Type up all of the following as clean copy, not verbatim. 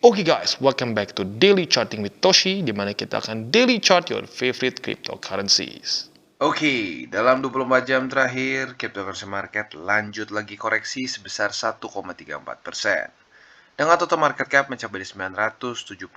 Oke guys, welcome back to Daily Charting with Toshi, di mana kita akan daily chart your favorite cryptocurrencies. Oke, dalam 24 jam terakhir, cryptocurrency market lanjut lagi koreksi sebesar 1,34%. Dengan total market cap mencapai 979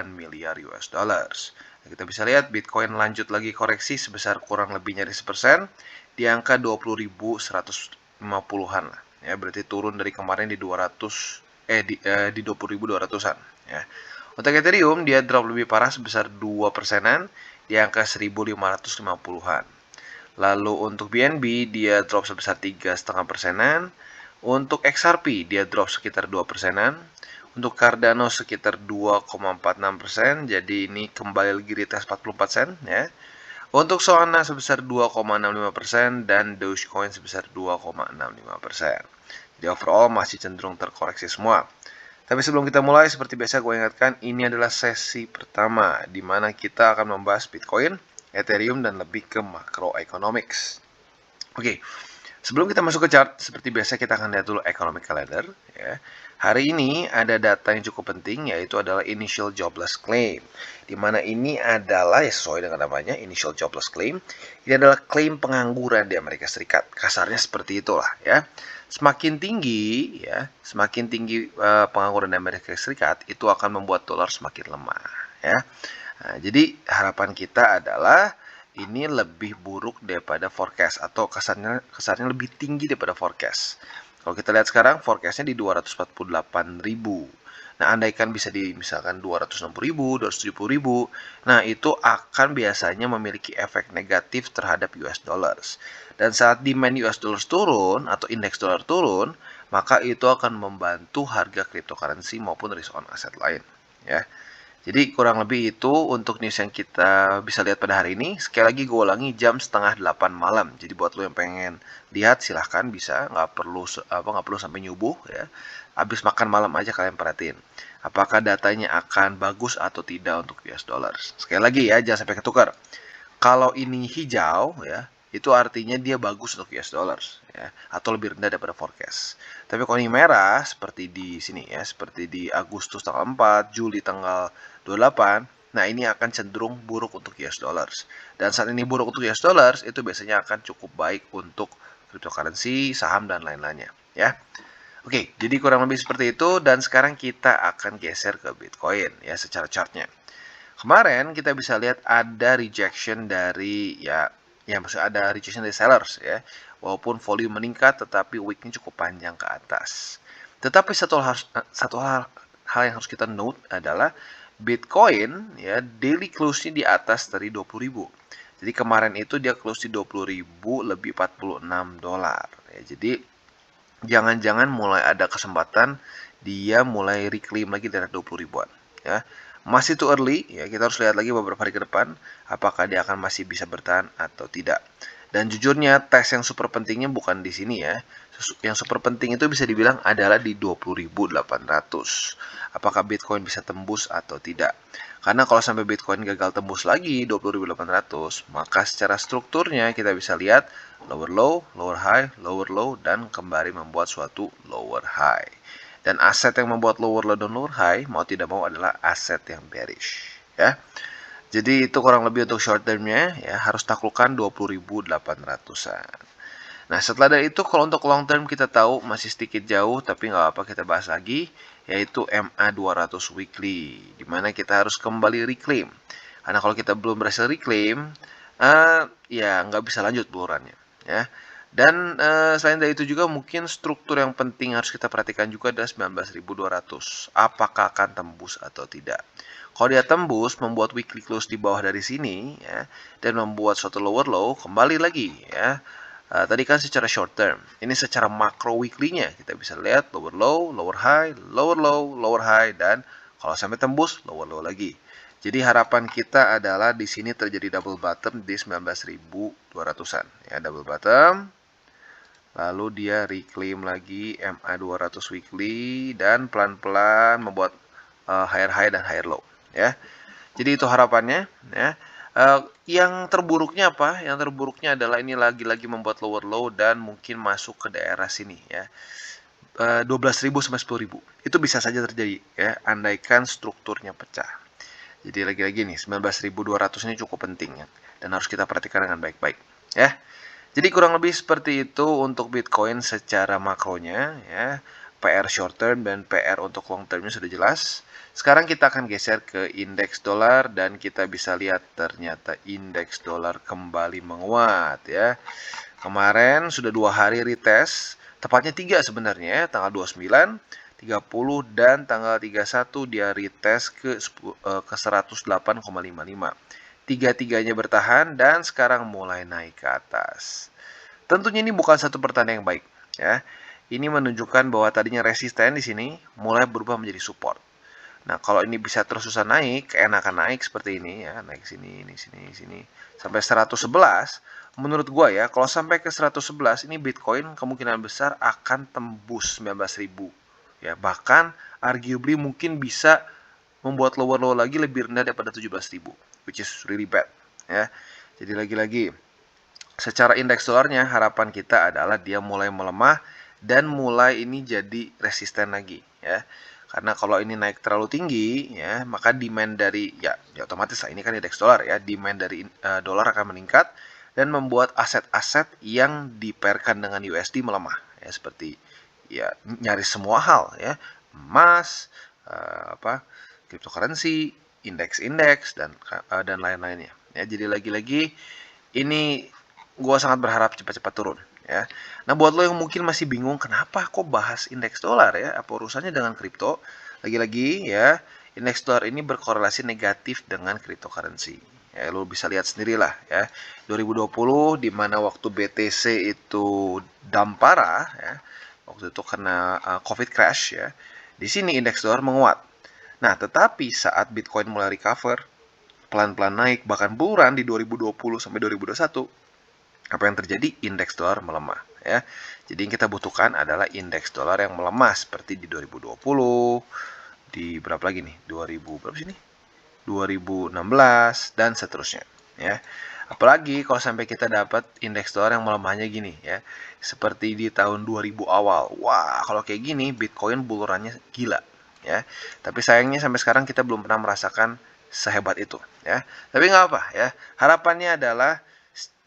miliar US dollars. Nah, kita bisa lihat Bitcoin lanjut lagi koreksi sebesar kurang lebih nyaris 1% di angka 20.150-an lah. Ya, berarti turun dari kemarin di 20.200-an ya. Untuk Ethereum dia drop lebih parah sebesar 2%-an di angka 1.550-an. Lalu untuk BNB dia drop sebesar 3,5%-an. Untuk XRP dia drop sekitar 2%-an. Untuk Cardano sekitar 2,46%. Jadi ini kembali lagi retest 44 sen ya. Untuk Solana sebesar 2,65% dan Dogecoin sebesar 2,65%. Jadi overall masih cenderung terkoreksi semua. Tapi sebelum kita mulai, seperti biasa gue ingatkan, ini adalah sesi pertama di mana kita akan membahas Bitcoin, Ethereum, dan lebih ke macroeconomics. Oke, sebelum kita masuk ke chart, seperti biasa kita akan lihat dulu economic calendar. Ya. Hari ini ada data yang cukup penting, yaitu adalah initial jobless claim. Di mana ini adalah, ya sesuai dengan namanya, initial jobless claim. Ini adalah klaim pengangguran di Amerika Serikat. Kasarnya seperti itulah ya. Semakin tinggi pengangguran di Amerika Serikat itu akan membuat dolar semakin lemah ya. Nah, jadi harapan kita adalah ini lebih buruk daripada forecast atau kasarnya lebih tinggi daripada forecast. Kalau kita lihat sekarang forecastnya di 248.000. Nah, andaikan bisa di misalkan 260.000, 270.000, nah itu akan biasanya memiliki efek negatif terhadap US dollars. Dan saat demand US dollars turun atau indeks dolar turun, maka itu akan membantu harga cryptocurrency maupun risk on aset lain, ya. Jadi kurang lebih itu untuk news yang kita bisa lihat pada hari ini. Sekali lagi gue ulangi, jam setengah 8 malam. Jadi buat lo yang pengen lihat silahkan bisa, nggak perlu sampai nyubuh ya. Habis makan malam aja kalian perhatiin. Apakah datanya akan bagus atau tidak untuk US dollars. Sekali lagi ya, jangan sampai ketukar. Kalau ini hijau ya, itu artinya dia bagus untuk US dollars ya, atau lebih rendah daripada forecast. Tapi kalau ini merah seperti di sini ya, seperti di Agustus tanggal 4, Juli tanggal 28, nah ini akan cenderung buruk untuk US dollars. Dan saat ini buruk untuk US dollars itu biasanya akan cukup baik untuk cryptocurrency, saham dan lain-lainnya ya. Oke, jadi kurang lebih seperti itu dan sekarang kita akan geser ke Bitcoin ya secara chartnya. Kemarin kita bisa lihat ada rejection dari maksudnya ada rejection dari sellers ya. Walaupun volume meningkat tetapi wicknya cukup panjang ke atas. Tetapi satu hal yang harus kita note adalah Bitcoin ya daily close-nya di atas dari 20.000. Jadi kemarin itu dia close di 20.000 lebih 46 dolar ya. Jadi jangan-jangan mulai ada kesempatan dia mulai reclaim lagi dari 20 ribuan ya. Masih too early ya, kita harus lihat lagi beberapa hari ke depan apakah dia akan masih bisa bertahan atau tidak. Dan jujurnya tes yang super pentingnya bukan di sini ya. Yang super penting itu bisa dibilang adalah di 20.800. Apakah Bitcoin bisa tembus atau tidak? Karena kalau sampai Bitcoin gagal tembus lagi 20.800, maka secara strukturnya kita bisa lihat lower low, lower high, lower low, dan kembali membuat suatu lower high. Dan aset yang membuat lower low dan lower high, mau tidak mau adalah aset yang bearish. Ya. Jadi itu kurang lebih untuk short termnya, ya harus taklukkan 20.800-an. Nah setelah dari itu kalau untuk long term kita tahu masih sedikit jauh, tapi nggak apa kita bahas lagi, yaitu MA200 weekly, dimana kita harus kembali reclaim. Karena kalau kita belum berhasil reclaim, ya nggak bisa lanjut bulurannya ya. Dan selain dari itu juga mungkin struktur yang penting harus kita perhatikan juga adalah 19.200. Apakah akan tembus atau tidak? Kalau dia tembus, membuat weekly close di bawah dari sini ya, dan membuat suatu lower low, kembali lagi ya. Tadi kan secara short term, ini secara macro weekly-nya kita bisa lihat lower low, lower high, lower low, lower high, dan kalau sampai tembus lower low lagi. Jadi harapan kita adalah di sini terjadi double bottom di 19.200-an ya, double bottom. Lalu dia reclaim lagi MA200 weekly dan pelan-pelan membuat higher high dan higher low ya. Jadi itu harapannya ya. Yang terburuknya apa? Yang terburuknya adalah ini lagi-lagi membuat lower low dan mungkin masuk ke daerah sini ya. 12.000 sampai 10.000. Itu bisa saja terjadi ya, andaikan strukturnya pecah. Jadi lagi-lagi nih 19.200 ini cukup penting ya, dan harus kita perhatikan dengan baik-baik ya. Jadi kurang lebih seperti itu untuk Bitcoin secara makronya ya. PR short term dan PR untuk long termnya sudah jelas. Sekarang kita akan geser ke indeks dolar dan kita bisa lihat ternyata indeks dolar kembali menguat ya. Kemarin sudah 2 hari retest, tepatnya 3 sebenarnya, tanggal 29, 30 dan tanggal 31 dia retest ke 108,55. Tiga-tiganya bertahan dan sekarang mulai naik ke atas. Tentunya ini bukan satu pertanda yang baik ya. Ini menunjukkan bahwa tadinya resisten di sini mulai berubah menjadi support. Nah, kalau ini bisa terus-terusan naik, keenakan naik seperti ini ya, naik sini, sini, sampai 111. Menurut gua ya, kalau sampai ke 111 ini Bitcoin kemungkinan besar akan tembus 19.000. Ya, bahkan arguably mungkin bisa membuat lower lagi lebih rendah daripada 17.000, which is really bad ya. Jadi lagi-lagi secara indeks dolarnya harapan kita adalah dia mulai melemah dan mulai ini jadi resisten lagi ya. Karena kalau ini naik terlalu tinggi ya, maka demand dari ya otomatis lah, ini kan indeks dolar ya, demand dari dolar akan meningkat dan membuat aset-aset yang dipairkan dengan USD melemah ya, seperti ya nyaris semua hal ya, emas, cryptocurrency, indeks-indeks dan lain-lainnya ya. Jadi lagi-lagi ini gue sangat berharap cepat-cepat turun ya. Nah, buat lo yang mungkin masih bingung kenapa kok bahas indeks dolar ya, apa urusannya dengan kripto? Lagi-lagi ya, indeks dolar ini berkorelasi negatif dengan cryptocurrency. Ya, lo bisa lihat sendirilah ya. 2020 di mana waktu BTC itu dump parah ya. Waktu itu kena COVID crash ya. Di sini indeks dolar menguat. Nah, tetapi saat Bitcoin mulai recover, pelan-pelan naik bahkan buran di 2020 sampai 2021, apa yang terjadi? Indeks dolar melemah ya. Jadi yang kita butuhkan adalah indeks dolar yang melemah seperti di 2020, di berapa lagi nih? 2000 berapa sih nih? 2016 dan seterusnya ya. Apalagi kalau sampai kita dapat indeks dolar yang melemahnya gini ya. Seperti di tahun 2000 awal. Wah, kalau kayak gini Bitcoin bulurannya gila ya. Tapi sayangnya sampai sekarang kita belum pernah merasakan sehebat itu ya. Tapi nggak apa ya. Harapannya adalah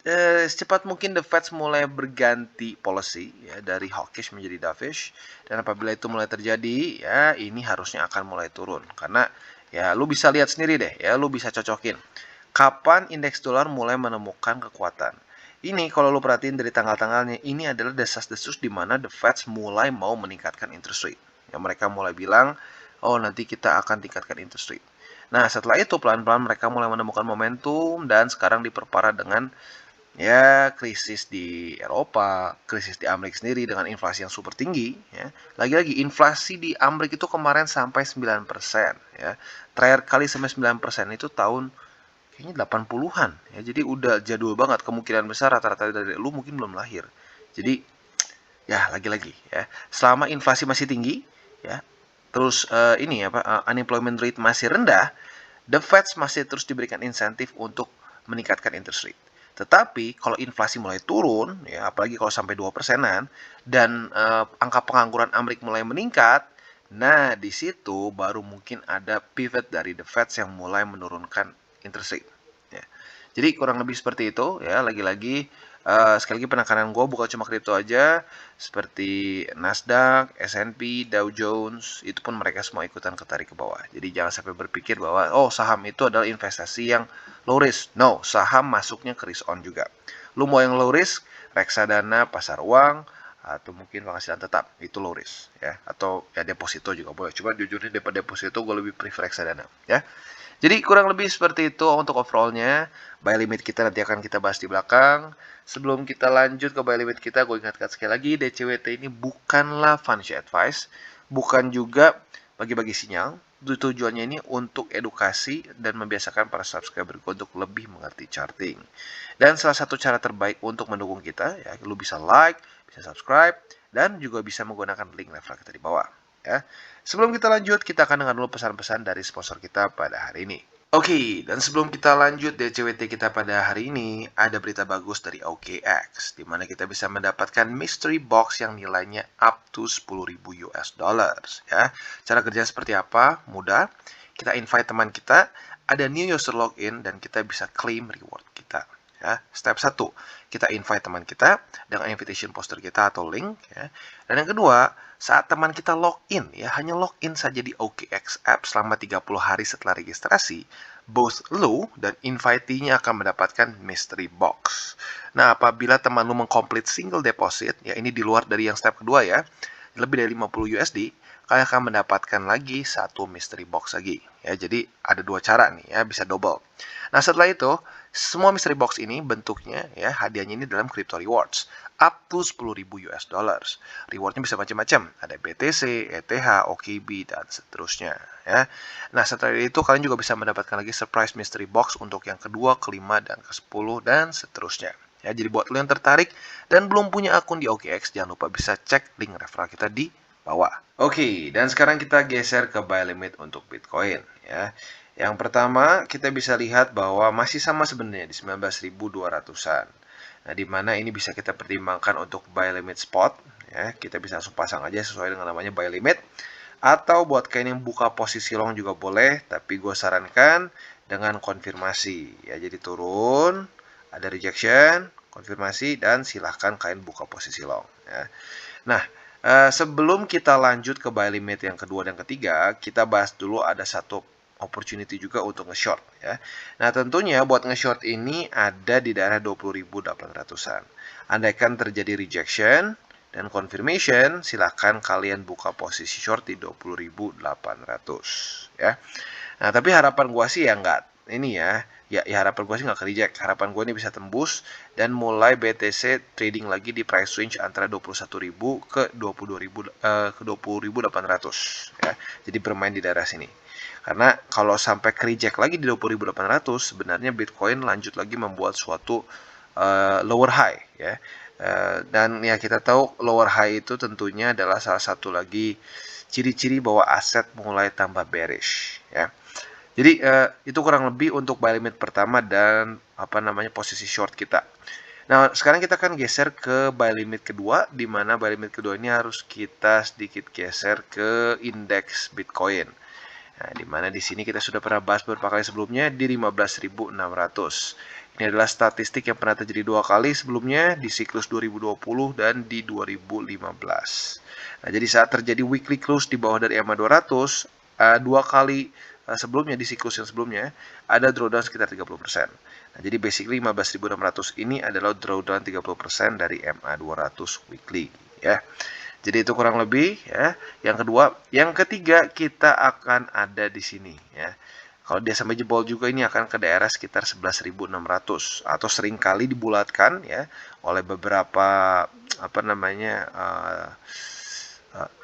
secepat mungkin The Fed mulai berganti policy ya, dari hawkish menjadi dovish, dan apabila itu mulai terjadi ya ini harusnya akan mulai turun karena ya lu bisa lihat sendiri deh ya, lu bisa cocokin kapan indeks dolar mulai menemukan kekuatan. Ini kalau lu perhatiin dari tanggal-tanggalnya, ini adalah desas-desus di mana The Fed mulai mau meningkatkan interest rate. Ya, mereka mulai bilang, oh nanti kita akan tingkatkan interest rate. Nah, setelah itu pelan-pelan mereka mulai menemukan momentum dan sekarang diperparah dengan ya krisis di Eropa, krisis di Amerika sendiri dengan inflasi yang super tinggi ya. Lagi-lagi inflasi di Amerika itu kemarin sampai 9% ya. Terakhir kali sampai 9% itu tahun kayaknya 80-an ya. Jadi udah jadul banget, kemungkinan besar rata-rata dari lu mungkin belum lahir. Jadi ya lagi-lagi ya, selama inflasi masih tinggi ya, terus unemployment rate masih rendah, The Fed masih terus diberikan insentif untuk meningkatkan interest rate. Tetapi kalau inflasi mulai turun, ya apalagi kalau sampai 2%-an, dan angka pengangguran Amerika mulai meningkat, nah di situ baru mungkin ada pivot dari The Fed yang mulai menurunkan interest rate. Ya. Jadi kurang lebih seperti itu ya. Lagi-lagi sekali lagi penekanan gue bukan cuma kripto aja, seperti Nasdaq, S&P, Dow Jones, itu pun mereka semua ikutan ketarik ke bawah. Jadi jangan sampai berpikir bahwa oh saham itu adalah investasi yang low risk. No, saham masuknya ke risk on juga. Lu mau yang low risk, reksadana, pasar uang, atau mungkin penghasilan tetap, itu low risk ya. Atau ya deposito juga boleh. Cuma jujurnya daripada deposito gue lebih prefer reksadana ya. Jadi kurang lebih seperti itu untuk overallnya. Buy limit kita nanti akan kita bahas di belakang. Sebelum kita lanjut ke buy limit kita, gue ingatkan sekali lagi, DCWT ini bukanlah financial advice, bukan juga bagi-bagi sinyal. Tujuannya ini untuk edukasi dan membiasakan para subscriber gue untuk lebih mengerti charting. Dan salah satu cara terbaik untuk mendukung kita, ya, lu bisa like, bisa subscribe, dan juga bisa menggunakan link referral kita di bawah. Ya. Sebelum kita lanjut, kita akan dengar dulu pesan-pesan dari sponsor kita pada hari ini. Oke, dan sebelum kita lanjut DCWT kita pada hari ini, ada berita bagus dari OKX, di mana kita bisa mendapatkan mystery box yang nilainya up to 10.000 US dollars. Ya, cara kerja seperti apa? Mudah. Kita invite teman kita, ada new user login, dan kita bisa claim reward kita. Ya, step 1, kita invite teman kita dengan invitation poster kita atau link. Ya. Dan yang kedua, saat teman kita login, ya hanya login saja di OKX app selama 30 hari setelah registrasi, both lu dan invitee-nya akan mendapatkan mystery box. Nah, apabila teman lu mengkomplit single deposit, ya ini di luar dari yang step kedua ya, lebih dari 50 USD, kalian akan mendapatkan lagi satu mystery box lagi. Ya, jadi ada dua cara nih ya, bisa double. Nah, setelah itu, semua mystery box ini bentuknya ya, hadiahnya ini dalam crypto rewards up to 10.000 US dollars. Rewardnya bisa macam-macam, ada BTC, ETH, OKB, dan seterusnya ya. Nah, setelah itu kalian juga bisa mendapatkan lagi surprise mystery box untuk yang kedua, kelima, dan ke-10, dan seterusnya. Ya, jadi buat lo yang tertarik dan belum punya akun di OKX, jangan lupa bisa cek link referral kita di bawah. Oke, dan sekarang kita geser ke buy limit untuk Bitcoin ya. Yang pertama, kita bisa lihat bahwa masih sama sebenarnya di 19.200-an. Nah, di mana ini bisa kita pertimbangkan untuk buy limit spot ya. Kita bisa langsung pasang aja sesuai dengan namanya buy limit. Atau buat kalian yang buka posisi long juga boleh, tapi gue sarankan dengan konfirmasi ya. Jadi turun, ada rejection, konfirmasi, dan silahkan kalian buka posisi long ya. Nah, sebelum kita lanjut ke buy limit yang kedua dan ketiga, kita bahas dulu ada satu opportunity juga untuk nge-short ya. Nah, tentunya buat nge-short ini ada di daerah 20.800-an. Andaikan terjadi rejection dan confirmation, silahkan kalian buka posisi short di 20.800 ya. Nah, tapi harapan gua sih ya nggak ini ya harapan gue sih nggak ke-reject. Harapan gue ini bisa tembus dan mulai BTC trading lagi di price range antara 21.000 ke 22.000 ke 20.800 ya. Jadi bermain di daerah sini. Karena kalau sampai ke-reject lagi di 20.800, sebenarnya Bitcoin lanjut lagi membuat suatu lower high ya. Dan ya kita tahu lower high itu tentunya adalah salah satu lagi ciri-ciri bahwa aset mulai tambah bearish ya. Jadi itu kurang lebih untuk buy limit pertama dan posisi short kita. Nah, sekarang kita akan geser ke buy limit kedua, di mana buy limit kedua ini harus kita sedikit geser ke indeks Bitcoin. Nah, di mana di sini kita sudah pernah bahas beberapa kali sebelumnya di 15.600. Ini adalah statistik yang pernah terjadi dua kali sebelumnya di siklus 2020 dan di 2015. Nah, jadi saat terjadi weekly close di bawah dari EMA 200, dua kali sebelumnya di siklus yang sebelumnya ada drawdown sekitar 30%. Nah, jadi basically 15.600 ini adalah drawdown 30% dari MA 200 weekly ya. Jadi itu kurang lebih ya. Yang kedua, yang ketiga kita akan ada di sini ya. Kalau dia sampai jebol juga ini akan ke daerah sekitar 11.600 atau seringkali dibulatkan ya oleh beberapa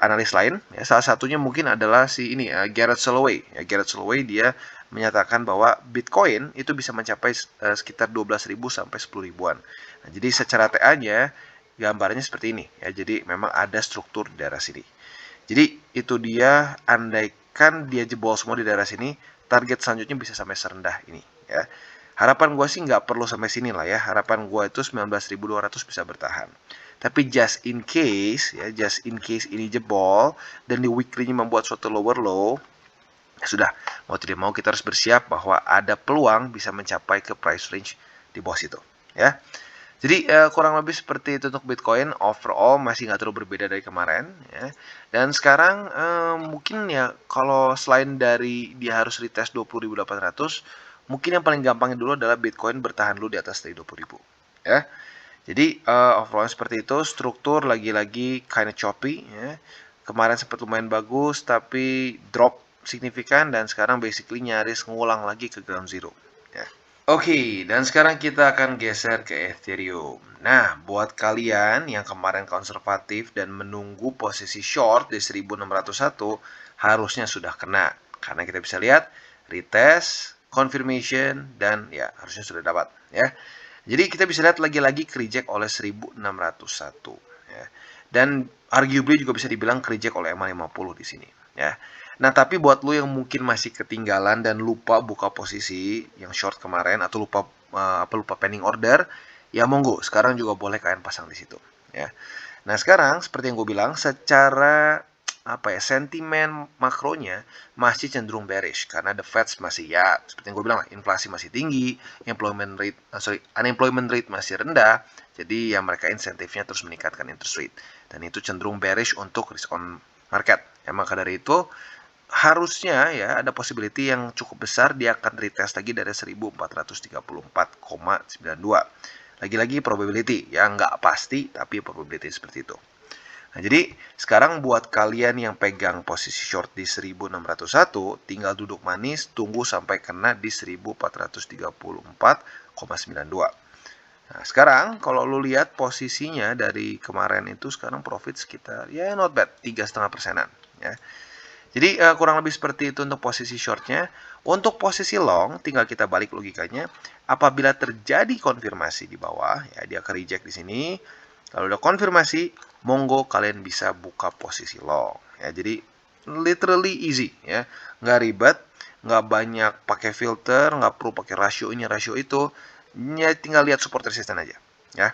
analis lain ya. Salah satunya mungkin adalah si ini Garrett Soloway ya. Garrett Soloway dia menyatakan bahwa Bitcoin itu bisa mencapai sekitar 12.000 sampai 10.000-an. Nah, jadi secara TA-nya gambarnya seperti ini ya. Jadi memang ada struktur di daerah sini. Jadi itu dia, andaikan dia jebol semua di daerah sini, target selanjutnya bisa sampai serendah ini ya. Harapan gue sih nggak perlu sampai sini lah ya. Harapan gue itu 19.200 bisa bertahan. Tapi just in case ini jebol dan di weekly-nya membuat suatu lower low, ya sudah, mau tidak mau kita harus bersiap bahwa ada peluang bisa mencapai ke price range di bawah situ ya. Jadi kurang lebih seperti itu untuk Bitcoin. Overall masih nggak terlalu berbeda dari kemarin ya. Dan sekarang mungkin ya kalau selain dari dia harus retest 20.800, mungkin yang paling gampangnya dulu adalah Bitcoin bertahan dulu di atas dari 20.000 ya. Jadi overall seperti itu. Struktur lagi-lagi kinda choppy ya. Kemarin sempat lumayan bagus tapi drop signifikan dan sekarang basically nyaris ngulang lagi ke ground zero ya. Oke, dan sekarang kita akan geser ke Ethereum. Nah, buat kalian yang kemarin konservatif dan menunggu posisi short di 1601, harusnya sudah kena. Karena kita bisa lihat retest, confirmation, dan ya harusnya sudah dapat ya. Jadi kita bisa lihat lagi-lagi reject oleh 1601 ya. Dan arguably juga bisa dibilang reject oleh EMA 50 di sini ya. Nah, tapi buat lu yang mungkin masih ketinggalan dan lupa buka posisi yang short kemarin atau lupa pending order, ya monggo, sekarang juga boleh kalian pasang di situ, ya. Nah, sekarang seperti yang gue bilang, secara sentimen makronya masih cenderung bearish karena the Fed masih, ya seperti yang gue bilang lah, inflasi masih tinggi, unemployment rate masih rendah, jadi ya mereka insentifnya terus meningkatkan interest rate, dan itu cenderung bearish untuk risk on market. Ya, maka dari itu harusnya ya ada possibility yang cukup besar dia akan retest lagi dari 1434,92. Lagi-lagi probability, ya nggak pasti tapi probability seperti itu. Nah, jadi sekarang buat kalian yang pegang posisi short di 1601, tinggal duduk manis, tunggu sampai kena di 1434,92. Nah, sekarang kalau lu lihat posisinya dari kemarin itu sekarang profit sekitar, ya not bad, 3,5%-an. Ya. Jadi kurang lebih seperti itu untuk posisi shortnya. Untuk posisi long, tinggal kita balik logikanya. Apabila terjadi konfirmasi di bawah, ya dia ke reject di sini. Kalau udah konfirmasi, monggo kalian bisa buka posisi long. Ya, jadi literally easy, ya, nggak ribet, nggak banyak pakai filter, nggak perlu pakai rasio ini rasio itu. Ya, tinggal lihat support resisten aja, ya.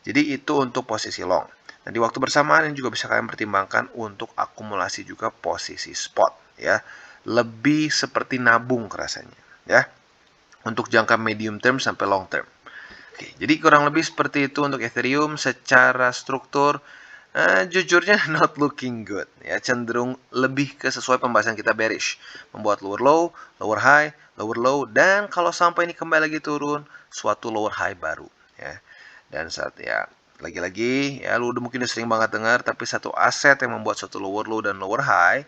Jadi itu untuk posisi long. Nah, di waktu bersamaan juga bisa kalian pertimbangkan untuk akumulasi juga posisi spot, ya. Lebih seperti nabung rasanya, ya. Untuk jangka medium term sampai long term. Oke, jadi kurang lebih seperti itu untuk Ethereum secara struktur. Jujurnya not looking good, ya, cenderung lebih ke sesuai pembahasan kita bearish, membuat lower low, lower high, lower low, dan kalau sampai ini kembali lagi turun, suatu lower high baru, ya. Dan saat ya lagi-lagi ya lu mungkin udah sering banget dengar, tapi satu aset yang membuat satu lower low dan lower high,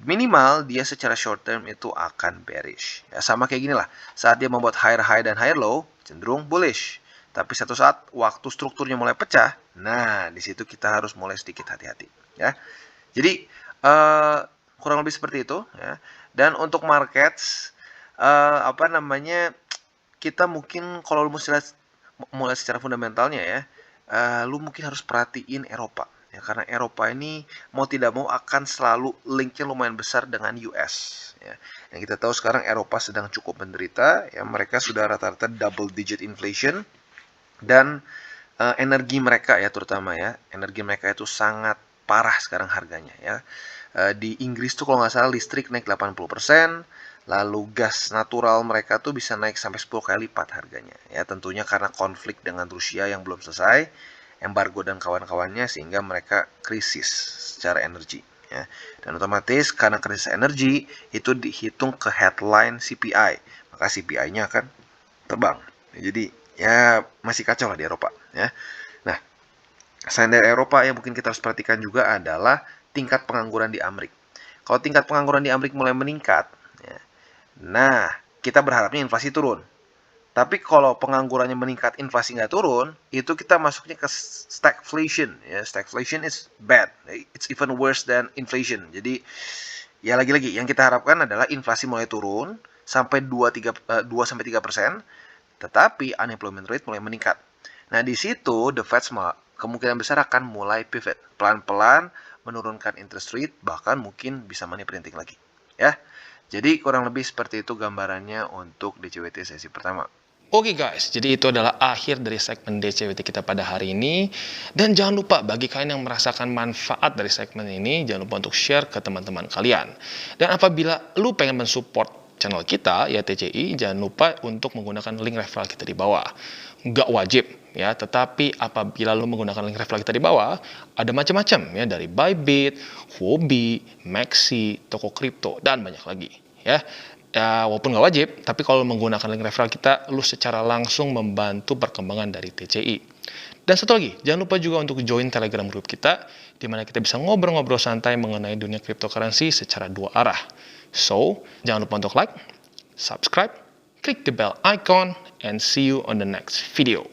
minimal dia secara short term itu akan bearish. Ya sama kayak gini lah, saat dia membuat higher high dan higher low cenderung bullish. Tapi satu saat waktu strukturnya mulai pecah, nah di situ kita harus mulai sedikit hati-hati, ya. Jadi kurang lebih seperti itu, ya. Dan untuk markets kita mungkin kalau lu mulai secara fundamentalnya ya, lu mungkin harus perhatiin Eropa. Ya, karena Eropa ini mau tidak mau akan selalu linknya lumayan besar dengan US. Ya. Yang kita tahu sekarang Eropa sedang cukup menderita. Ya, mereka sudah rata-rata double digit inflation. Dan energi mereka ya terutama ya, energi mereka itu sangat parah sekarang harganya ya. Di Inggris tuh kalau nggak salah listrik naik 80%, lalu gas natural mereka tuh bisa naik sampai 10 kali lipat harganya. Ya tentunya karena konflik dengan Rusia yang belum selesai, embargo dan kawan-kawannya sehingga mereka krisis secara energi. Ya. Dan otomatis karena krisis energi itu dihitung ke headline CPI, maka CPI-nya akan terbang. Jadi ya masih kacau lah di Eropa. Ya. Nah, selain dari Eropa yang mungkin kita harus perhatikan juga adalah tingkat pengangguran di Amerika. Kalau tingkat pengangguran di Amerika mulai meningkat, ya, nah kita berharapnya inflasi turun. Tapi kalau penganggurannya meningkat, inflasi nggak turun, itu kita masuknya ke stagflation. Ya, stagflation is bad. It's even worse than inflation. Jadi ya lagi-lagi yang kita harapkan adalah inflasi mulai turun sampai 2-3%, tetapi unemployment rate mulai meningkat. Nah, di situ the Fed kemungkinan besar akan mulai pivot, pelan-pelan menurunkan interest rate, bahkan mungkin bisa money printing lagi. Ya, jadi kurang lebih seperti itu gambarannya untuk DCWT sesi pertama. Oke guys, jadi itu adalah akhir dari segmen DCWT kita pada hari ini. Dan jangan lupa bagi kalian yang merasakan manfaat dari segmen ini, jangan lupa untuk share ke teman-teman kalian. Dan apabila lu pengen mensupport channel kita, ya TCI, jangan lupa untuk menggunakan link referral kita di bawah. Nggak wajib, ya, tetapi apabila lu menggunakan link referral kita di bawah, ada macam-macam, ya, dari Bybit, Huobi, Maxi, toko kripto, dan banyak lagi, ya. Ya, walaupun nggak wajib, tapi kalau menggunakan link referral kita, lu secara langsung membantu perkembangan dari TCI. Dan satu lagi, jangan lupa juga untuk join Telegram group kita, di mana kita bisa ngobrol-ngobrol santai mengenai dunia cryptocurrency secara dua arah. So, jangan lupa untuk like, subscribe, klik the bell icon, and see you on the next video.